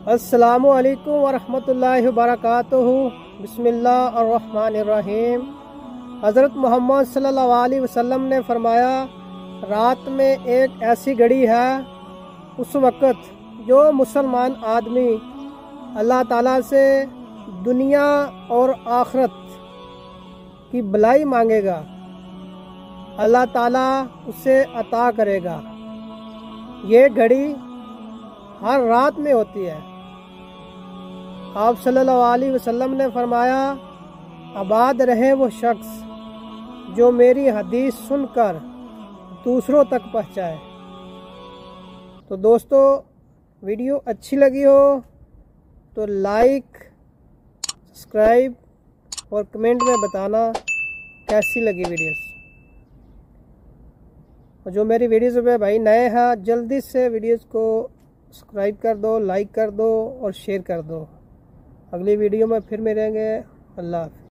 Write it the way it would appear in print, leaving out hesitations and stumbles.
अस्सलामु अलैकुम वरहमतुल्लाहि वबरकातुहू। बिस्मिल्लाह अर्रहमान अर्रहीम। हज़रत मोहम्मद सल्लल्लाहु अलैहि वसल्लम ने फरमाया, रात में एक ऐसी घड़ी है उस वक़्त जो मुसलमान आदमी अल्लाह ताला से दुनिया और आखिरत की भलाई मांगेगा, अल्लाह ताला उसे अता करेगा। ये घड़ी हर रात में होती है। आप सल्लल्लाहु अलैहि वसल्लम ने फरमाया, आबाद रहे वो शख्स जो मेरी हदीस सुनकर दूसरों तक पहुँचाए। तो दोस्तों, वीडियो अच्छी लगी हो तो लाइक, सब्सक्राइब और कमेंट में बताना कैसी लगी वीडियोस। और जो मेरी वीडियोस पे भाई नए हैं, जल्दी से वीडियोस को सब्सक्राइब कर दो, लाइक कर दो और शेयर कर दो। अगली वीडियो में फिर मिलेंगे। अल्लाह हाफ़िज़।